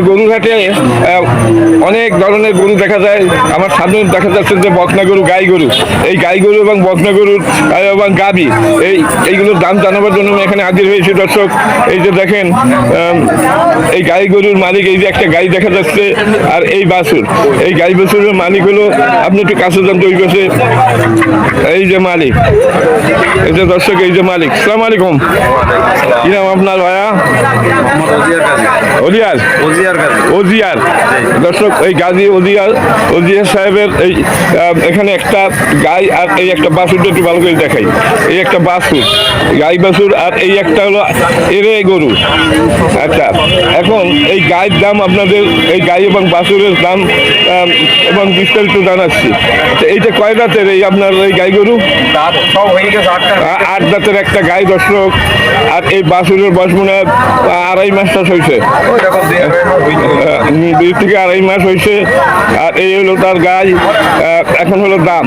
গরুঘাটে অনেক ধরনের গরু দেখা যায়। আমার সামনে দেখা যাচ্ছে যে বকনা গরু, গাই গরু। এই গাই গরু এবং বকনা গরুর এবং গাভী এইগুলোর দাম জানাবার জন্য আমি এখানে হাজির হয়েছি দর্শক। এই যে দেখেন এই গাই গরুর মালিক, এই যে একটা গাই দেখা যাচ্ছে আর এই বাছুর, এই গাই বাছুরের মালিক হলো, আপনি একটু কাছে জানতে ওই পাশে এই যে মালিক, এই যে দর্শক, এই যে মালিক। সালাম আলাইকুম, কি নাম আপনার ভাইয়া? ওজিয়ার ওজিয়ার দর্শক, এই গাজী ওজিয়ার সাহেবের এই এখানে একটা গাই আর এই একটা বাছুরটা একটু ভালো করে দেখাই। এই একটা বাছুর, গাই বাছুর, আর এই একটা হলো এরে গরু। আচ্ছা, এখন এই গায়ের দাম আপনাদের, এই গাই এবং বাছুরের দাম এবং বিস্তারিত জানাচ্ছি। আচ্ছা, এইটা কয় দাঁতের এই আপনার এই গাই গরু? 8 দাঁতের একটা গাই দর্শক। আর এই বাছুরের বয়স মনে হয় 2.5 মাস হয়েছে, 2 থেকে 2.5 মাস হয়েছে। আর এই হলো তার গাই। এখন হলো দাম।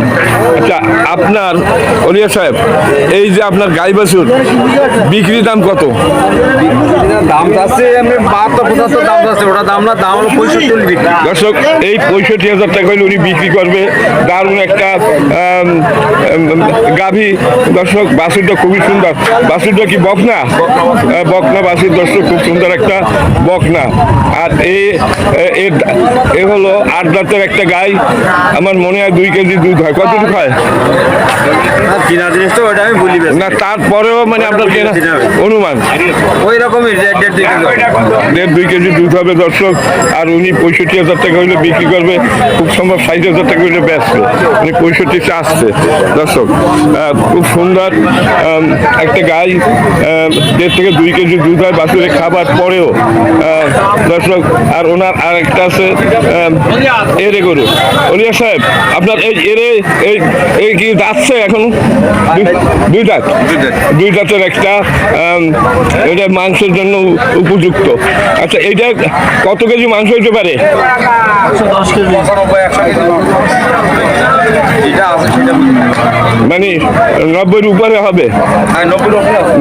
আচ্ছা, আপনার ওলিয়া সাহেব, এই যে আপনার গাই বাছুর বিক্রি দাম কত? দাম আছে 72-75 দাম আছে, ওটা দাম না, দাম হলো 65 বিক্রি। দর্শক, এই 65,000 টাকা হলে উনি বিক্রি করবে। দারুণ একটা গাভী দর্শক। বাছুরটা খুবই সুন্দর। বাছুরটা কি বকনা? বকনা বাছুর দর্শক, খুব সুন্দর একটা বকনা। আর এ হলো 8 দাঁতের একটা গাই। আমার মনে হয় 2 কেজি দুধ হয়। কতটুকু হয় কিনা জিনিস তো ওটা আমি বলি না, তারপরেও মানে আপনার কেনা অনুমান ওই রকমই 1.5-2 কেজি দুধ হবে দর্শক। আর উনি 65,000 টাকা হইলে বিক্রি করবে, খুব সম্ভব 60,000 টাকা হইলে বেচবে। উনি 65 আসছে দর্শক। খুব সুন্দর একটা গাই, 1.5 থেকে 2 কেজি দুধ হয় বাছুরে খাবার পরেও দর্শক। আর ওনার আরেকটা আছে এরে গরু। ওলিয়া সাহেব, আপনার এই এরে এই কি যাচ্ছে এখন? 2 দাঁত, 2 দাঁতের একটা, এটা মাংসের জন্য উপযুক্ত। আচ্ছা, এইটা কত কেজি মাংস হইতে পারে? 10 কেজি, মানে 90-এর উপরে হবে?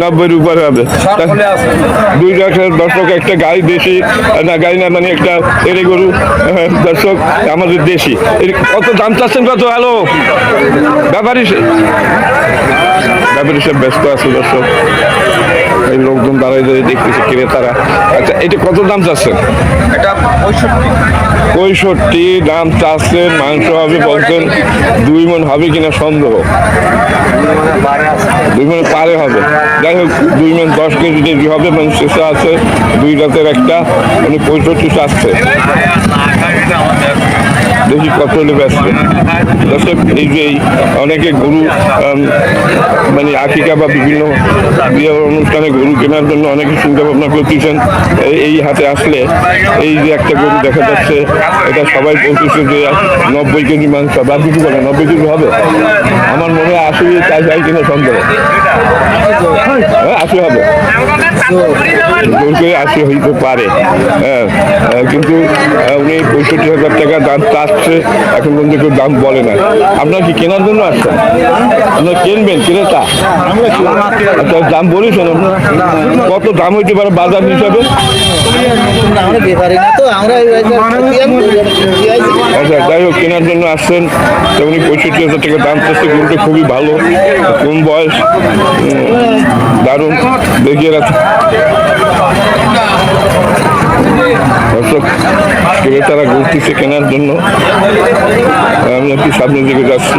90-এর উপরে হবে। 2 দাঁতের দর্শক একটা গাই, দেশি না গাই না, মানে একটা এরে গরু দর্শক, আমাদের দেশি। কত দাম চাচ্ছেন? কত? হ্যালো, ব্যাপারী সব ব্যস্ত আছে দর্শক। এই লোকজন দাঁড়াই দাঁড়িয়ে দেখতেছে ক্রেতারা। আচ্ছা, এটা কত দাম চাচ্ছেন? এটা 65 দাম চাচ্ছেন। মাংস হবে বলছেন 2 মণ হবে কিনা সন্দেহ। 2 মণ পারে হবে। যাই হোক, 2 মণ 10 কেজি হবে। মানে শেষে আছে 2 দাঁতের একটা, মানে 65 চাচ্ছে। দেখি কত হলে ব্যস্ত দর্শক। এই যে অনেকে গরু মানে আকিকা বা বিভিন্ন বিয়ে অনুষ্ঠানে গরু কেনার জন্য অনেকে চিন্তা ভাবনা করতেছেন। এই হাতে আসলে এই যে একটা গরু দেখা যাচ্ছে, এটা সবাই বলতেছে যে 90 কেজি মাংস বা কিছু বলে 90 কেজি হবে। আমার মনে হয় 80 চাই যায় কিনা সন্দেহ। 80 হবে, জোর করে 80 হইতে পারে। কিন্তু উনি 65,000 টাকা দাম চাচ্ছে। এখন পর্যন্ত কেউ দাম বলে না। আপনার কি কেনার জন্য আসছেন? আপনার কিনবেন, ক্রেতা? আচ্ছা, দাম বলেছেন আপনার? কত দাম হইতে পারে বাজার হিসাবে? আচ্ছা, যাই হোক, কেনার জন্য আসছেন। উনি 65,000 টাকা দাম চাচ্ছে। গরুটা খুবই ভালো, কম বয়স, দারুণ দেখিয়ে রাখছে দর্শক। ক্রেতারা ঘুরতেছে কেনার জন্য। আমি একটু সামনের দিকে যাচ্ছি,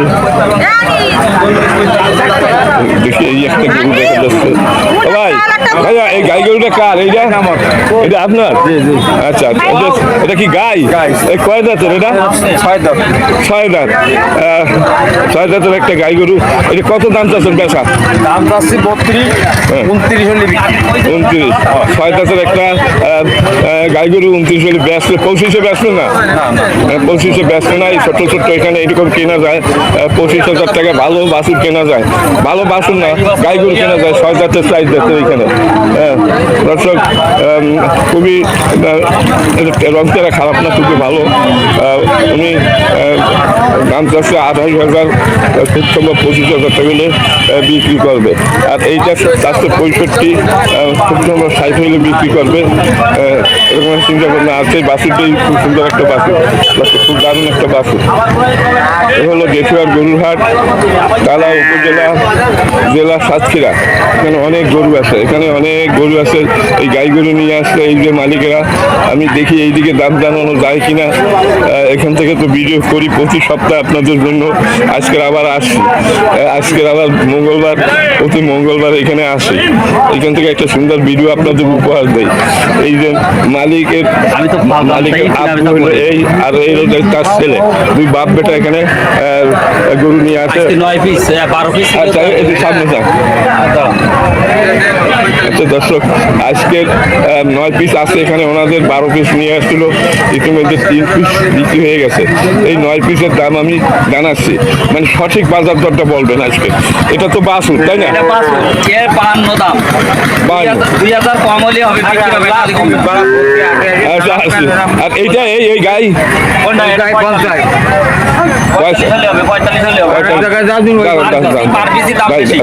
দেখি এই একটা গরু দেখা যাচ্ছে। ভাই ভাইয়া, এই গাই গরুটা কার? এইটা আমার। এটা আপনার? আচ্ছা, এটা কি গাই? এই কয় দাঁতের এটা? 6 দাঁত। 6 দাঁত। 6 দাঁতের একটা গাই গরু। এটা কত দাম চাচ্ছেন বেচা? দাম চাচ্ছি 32-29 হলে বিক্রি। 29। 6 দাঁতের একটা গাই গরু 29 হলে বেচলে, 25-এ বেচলে না? 25-এ বেচলে না। এই ছোট্ট ছোট্ট এখানে এরকম কেনা যায় 25,000 টাকা। ভালো বাছুর কেনা যায়, ভালো বাছুর না, গাই গরু কেনা যায় 6 দাঁতের 4 দাঁতের এখানে। দর্শক, খুবই রংটা খারাপ না, খুবই ভালো। উনি দাম চাচ্ছে 28,000, খুব সম্ভব 25,000 টাকা হলে বিক্রি করবে। আর এইটা 465, খুব সম্ভব 60 হলে বিক্রি করবে, এরকম চিন্তা ভাবনা আছে। বাছুরটাই খুব সুন্দর একটা বাছুর, খুব দারুণ একটা বাছুর। এ হলো গেছুয়ার গরুর হাট, তালা উপজেলা, জেলা সাতক্ষীরা। এখানে অনেক গরু আছে, এখানে অনেক গরু আছে। এই গাই গরু নিয়ে আসছে এই যে মালিকেরা। আমি দেখি এইদিকে দাম জানানো যায় কিনা। এখান থেকে তো ভিডিও করি প্রতি সপ্তাহে আপনাদের জন্য। আজকের আবার আসছি, আজকের আবার মঙ্গলবার, প্রতি মঙ্গলবার এখানে আসি। এখান থেকে একটা সুন্দর ভিডিও আপনাদের উপহার দেয়। এই যে মালিকের আব্বু হলো এই, আর এই হলো তার ছেলে, দুই বাপ বেটা এখানে গরু নিয়ে আসে। 9 পিস 12 পিস। আচ্ছা, একটু সামনে যান। আচ্ছা দর্শক, আজকের 9 পিস আছে এখানে, ওনাদের 12 পিস নিয়ে আসছিল, ইতিমধ্যে 3 পিস বিক্রি হয়ে গেছে। এই 9 পিসের দাম আমি জানাচ্ছি, মানে সঠিক বাজার দরটা বলবেন আজকে। এটা তো বাছুর, তাই না? এটা 52 দাম, 2000 কম হলে হবে, বিক্রি হবে না, কম আচ্ছা, আর এইটা এই গাই কোনটা? এটা 50 হলে হবে, 45 হলে হবে। পার পিসি দাম বেশি।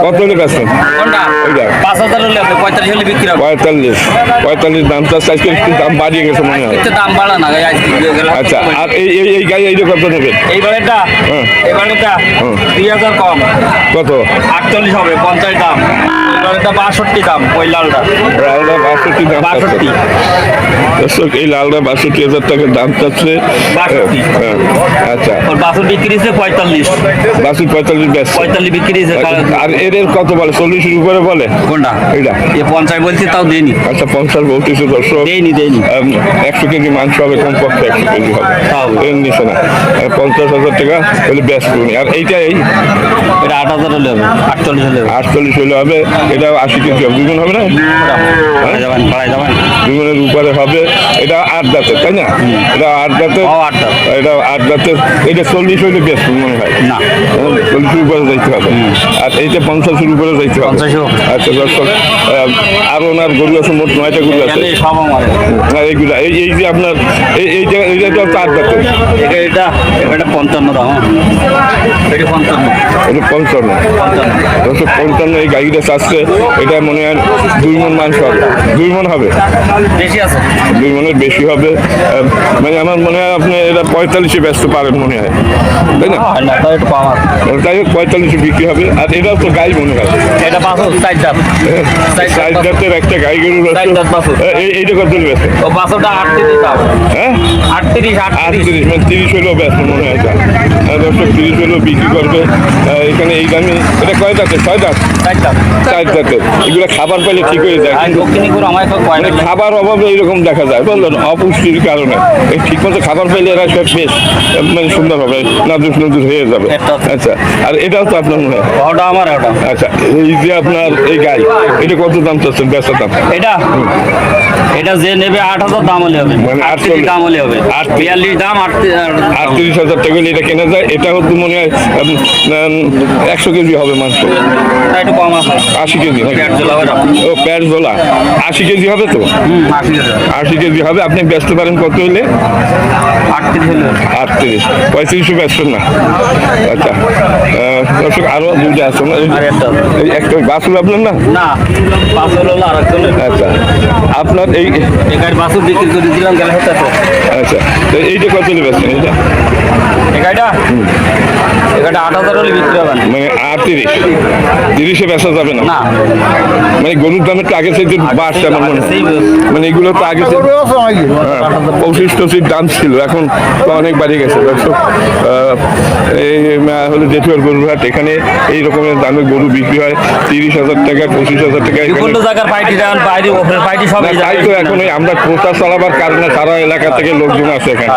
কত হলে বেচছেন? কোনটা? ওইটা 5000 হলে হবে, 45 হলে বিক্রি হবে। 45 দাম চাচ্ছে, আজকে একটু দাম বাড়িয়ে গেছে মনে হয়। একটু দাম বাড়া না আজকে। আচ্ছা, আর এই গাই এইটা কত নেবেন? এইবারেরটা, হ্যাঁ। এইবারেরটা 2000 কম, কত? 48 হবে, 50 দাম। এইবারেরটা 62 দাম, ওই লালটা লালটা 62 দাম চাচ্ছে। 62। দর্শক, এই লালটা 62,000 টাকার দাম চাচ্ছে। 62। হ্যাঁ, আচ্ছা, ওর বাছুর বিক্রি হচ্ছে 45। বাছুর 45 বেচছে। 45 বিক্রি হচ্ছে। আর এর কত বলে? 40-এর উপরে বলে কোনটা? এইটা। এ 50 বলছি, তাও দেনি। আচ্ছা, 50 বলতেছে দর্শক। দেনি 100 কেজি মাংস হবে, কমপক্ষে 100 কেজি হবে, তাও। এর নিচে না। 50,000 টাকা হলে বেশ করুন। আর এইটা এই এটা 8000 হলে হবে, 48 হলে হবে। 48 হলে হবে, এটা 80 কেজি হবে, দুগুণ হবে না? বাড়াই যাবেন। দুগুণের উপরে হবে। এটা 8 দাঁতের, তাই না? এটা 8 দাঁতের, ও 8 দাঁত। এটা 8 দাঁতের। এটা 40 হলে বেশ মনে হয় না, 40-এর উপরে যাইতে হবে। আর এইটা 50-এর উপরে যাইতে হবে। 50 হবে। আচ্ছা দর্শক, আর ওনার গরু আছে, মোট 9টা গরু আছে। এখানে সব আমার। আর এইগুলা এই যে আপনার এইটা তো 8 দাঁতের। এটা 55 দাম। এটা 55। এটা 55। দর্শক, 55 এই গাড়িটা চাচ্ছে। এটা মনে হয় 2 মণ মাংস হবে, 2 মণ হবে, বেশি আছে। 2 মণের বেশি হবে। মানে আমার মনে হয় আপনি এটা 45-এ ব্যস্ত পারেন মনে হয়, তাই না? না, তাও একটু কম আছে। তাই 45-এ বিক্রি হবে। আর এটাও তো গাই মনে হয়। এটা বাছুর 4 দাঁত। 4 দাঁতের একটা গাই গরু আছে। 4 দাঁত বাছুর। এইটা কত ব্যস্ত? ও বাছুরটা 38 দাম। হ্যাঁ, 38 38, মানে 30 হলেও ব্যস্ত মনে হয় এটা। দর্শক, 30 হলেও বিক্রি করবে এখানে এই দামে। এটা কয় দাঁতের? 6 দাঁত, 4 দাঁত। 4 দাঁতের। এগুলো খাবার পাইলে ঠিক হয়ে যায়, আর কিন্তু দক্ষিণী করে আমার একটা মানে খাবার অভাবে এইরকম দেখা যায়, বুঝলেন, অপুষ্টির কারণে। এই ঠিক মতো খাবার পাইলে এরা সব বেশ মানে সুন্দর হবে, নাদুস নদুস হয়ে যাবে। আচ্ছা, আর এটাও তো আপনার মনে হয়? ওটা আমার। ওটা আচ্ছা, এই যে আপনার এই গাই, এটা কত দাম চাচ্ছেন বেচার দাম? এটা যে নেবে 8000 দাম হলে হবে, মানে 38 দাম হলে হবে, 38 42 দাম। 38,000 টাকা হলে এটা কেনা যায়। এটা হচ্ছে মনে হয় 100 কেজি হবে মাংস, একটু কম আছে। 80 কেজি নাকি? পেট জ্বলা হবে। ও, প্যাট ঝোলা। 80 কেজি হবে তো? 80 কেজি হবে। আপনি বেচতে পারেন কত হলে? 38 হলে। 38, 35 বেচবেন না? আচ্ছা, দর্শক, আরো দুইটা আছে না? আর একটা। এই একটা বাছুর আপনার না? না, বাছুর হলো আরেকজনের। আচ্ছা, আপনার এই এখানে বাছুর বিক্রি করে দিলাম, গেলে হতে। আচ্ছা, তো এইটা কত হলে বেচবেন? এইটা এটা 8000 হলে বিক্রি হবে না। মানে 30-এ বেচা যাবে না? না, মানে গরুর দামের তো আগে থেকে বাড়ছে আমার মনে হয়। মানে এগুলো তো আগে থেকে 25-25 দাম ছিল, এখন তো অনেক বাড়িয়ে গেছে। দর্শক, এই হলো জেঠুয়ার গরুর হাট। এখানে এই রকমের দামে গরু বিক্রি হয় 30,000 টাকা, 25,000 টাকা। বিভিন্ন জায়গার পার্টি দেন, বাইরে ওপরের পার্টি সব এই তাই তো এখন আমরা প্রচার চালাবার কারণে সারা এলাকা থেকে লোকজন আছে এখানে।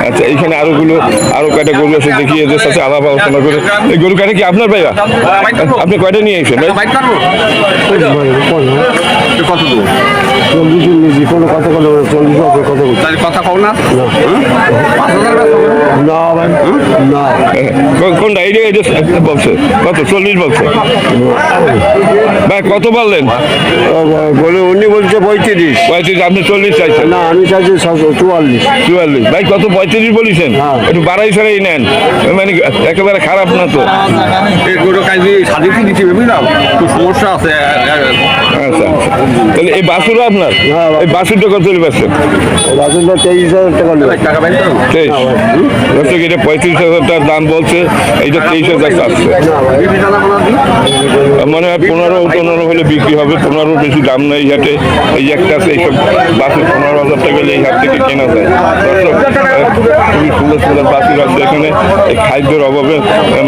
আচ্ছা, এইখানে আরো কয়টা গরু আছে, দেখি এদের সাথে আলাপ আলোচনা করে। এই গরু কাটা কি আপনার ভাইয়া? আপনি কয়টা নিয়ে এসেছেন ভাই? কত দূর? কোনো কত করে তাহলে কথা কও না 5,000 বেচো কোনটা এইটা এইটা বলছে কত 40 বলছে ভাই কত বললেন? বলে উনি বলছে 35। 35 আপনি 40 চাইছেন? না আমি চাইছি 44। 44 ভাই কত 35 বলেছেন? একটু বাড়াই ছাড়াই নেন, মানে একেবারে খারাপ না তো। এই গরু কাজে স্বাধীন দিতে হবে বুঝলাম, একটু সমস্যা আছে। আচ্ছা আচ্ছা, তাহলে এই বাছুরও আপনার? এই বাছুরটা কত বেচছেন? বাসুনটা 23,000 টাকা নেবে। টাকা পাই তো 23 দর্শক, এটা 35,000 টাকার দাম বলছে, এইটা 23,000 চাচ্ছে। মানে 15 হলে বিক্রি হবে, 15 বেশি দাম নেই এই হাটে। এই একটা আছে, এইসব বাছুর 15,000 টাকা হলে এই হাট থেকে কেনা যায়। দর্শক, খুবই সুন্দর সুন্দর বাছুর আছে এখানে। এই খাদ্যের অভাবে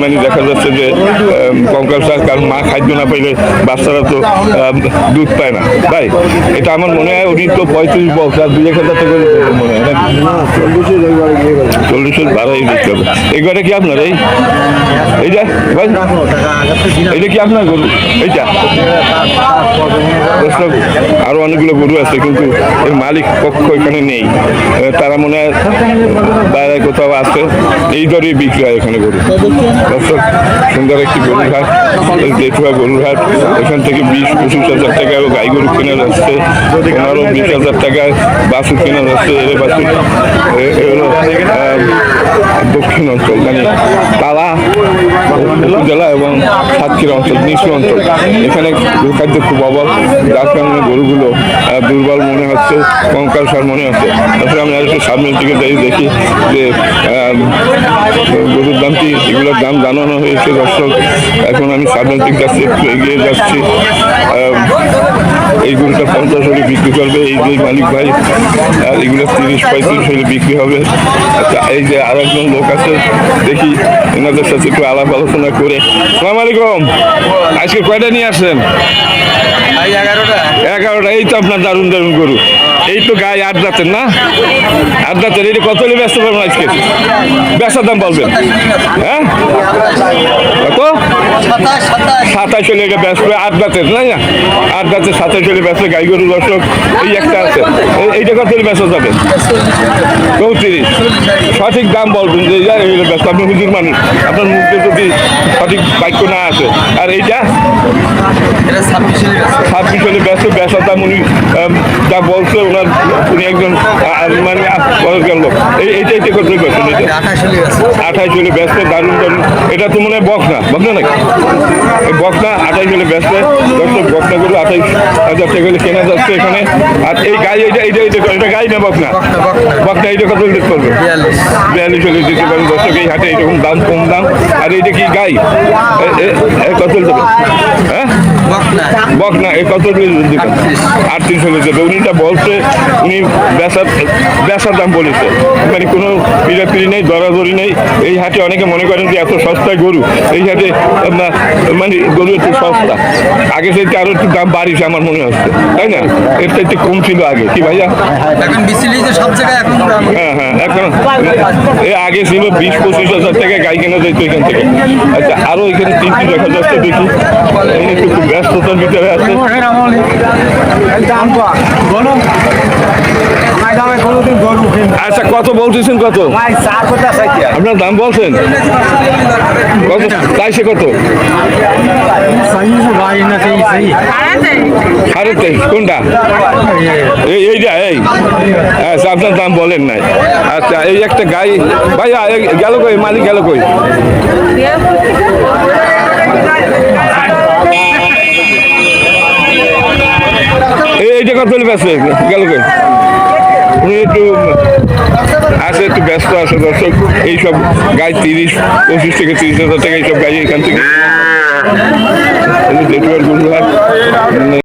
মানে দেখা যাচ্ছে যে কঙ্কাল সার, কারণ মা খাদ্য না পাইলে বাচ্চারা তো দুধ পায় না। তাই এটা আমার মনে হয় উনি তো 35 বলছে, আর 2,000 টাকা করে মনে হয় নাকি? 40 বাড়াই দিতে হবে। এই ঘরে কি আপনার? এইটা ভাই, এটা কি আপনার গরু? এইটা দর্শক, আরো অনেকগুলো গরু আছে কিন্তু এর মালিক পক্ষ এখানে নেই। তারা মনে হয় বাইরে কোথাও আছে। এই দরেই বিক্রি হয় এখানে গরু। দর্শক, সুন্দর একটি গরুর হাট, জেঠুয়া গরুর হাট। এখান থেকে 20-25 হাজার টাকা গাই গরু কেনা যাচ্ছে, 15-20 হাজার টাকায় বাছুর কেনা যাচ্ছে। এর বাছুর হলো দক্ষিণ অঞ্চল, মানে তালা উপজেলা এবং সাতক্ষীরা অঞ্চল, নিচু অঞ্চল। এখানে খাদ্য খুব অভাব, যার কারণে গরুগুলো দুর্বল মনে হচ্ছে, কঙ্কাল সার মনে হচ্ছে। তারপরে আমরা একটু সামনের দিকে যাই, দেখি যে গরুর দাম কি, এগুলোর দাম জানানো হয়েছে। দর্শক, এখন আমি সামনের দিক যাচ্ছি, একটু এগিয়ে যাচ্ছি। এই গরুটা 50 হলে বিক্রি করবে এই যে মালিক ভাই, আর এগুলো 30-35 হলে বিক্রি হবে। আচ্ছা, এই যে আর একজন লোক আছে, দেখি এনাদের সাথে একটু আলাপ আলোচনা করে। আসসালামু আলাইকুম, আজকে কয়টা নিয়ে আসছেন? 11টা। এই তো আপনার দারুণ দারুণ গরু। এই তো গায়ে 8 দাঁতের না? 8 দাঁতের। এটা কত হলে ব্যস্ত পারবেন আজকে? বেচার দাম বলবেন? হ্যাঁ, কত? 27 হলে এটা ব্যস্ত। 8 দাঁতের না? 8 দাঁতের 27 হলে ব্যস্ত গাই গরু। দর্শক, এই একটা আছে, এইটা কত হলে বেচা যাবে? 34। সঠিক দাম বলবেন যে ব্যস্ত। আপনি হুজুর মানুষ, আপনার মুখে যদি সঠিক বাক্য না আসে। আর এইটা 26 হলে ব্যস্ত। বেচার দাম উনি যা বলছে, উনি একজন মানে বয়স্ক লোক। এইটা কত বেচছেন? এটা 28 হলে ব্যস্ত। দারুণ দারুণ। এটা তো মনে হয় বকনা নাকি? এই বকনা 28 হলে ব্যস্ত। দর্শক, বকনা গরু 28,000 টাকা হলে কেনা যাচ্ছে এখানে। আর এই গাই, এটা গাই না বকনা? বকনা এইটা কত হলে করবে? 42 হলে দিতে পারেন। দর্শক, এই হাটে এইরকম দাম, কম দাম। আর এইটা কি গাই? কত হলে দেবে? হ্যাঁ, বকনা এই কত হলে দেবেন? 38 হলে দেবে। উনি যা বলছে, উনি বেচার দাম বলেছে, মানে কোনো পিড়াপিড়ি নেই, দরাদরি নেই। এই হাটে অনেকে মনে করেন যে এত সস্তায় গরু। এই হাটে মানে গরু একটু সস্তা, আগে থেকে আরো একটু দাম বাড়িছে আমার মনে হচ্ছে, তাই না? এর থেকে কম ছিল আগে, কি ভাইয়া? হ্যাঁ হ্যাঁ, এখন আগে ছিল 20-25 হাজার টাকা গাই কেনা যেত এখান থেকে। আচ্ছা, আরো এখানে 3টি দেখা যাচ্ছে, দেখি। একটু ব্যস্ততার ভিতরে আছে। আচ্ছা, কত বলতেছেন? কত আপনার দাম বলছেন? কত চাইছে? কত? 23.5। কোনটা? এইটা? এই আচ্ছা, আপনার দাম বলেন নাই। আচ্ছা, এই একটা গাই ভাইয়া গেল কই? মালিক গেল কই? এইটা কত হলে বেচে গেল কই? উনি একটু আছে, একটু ব্যস্ত আছে। দর্শক, এইসব গাই 25 থেকে 30 হাজার টাকা এইসব গাই এখান থেকে।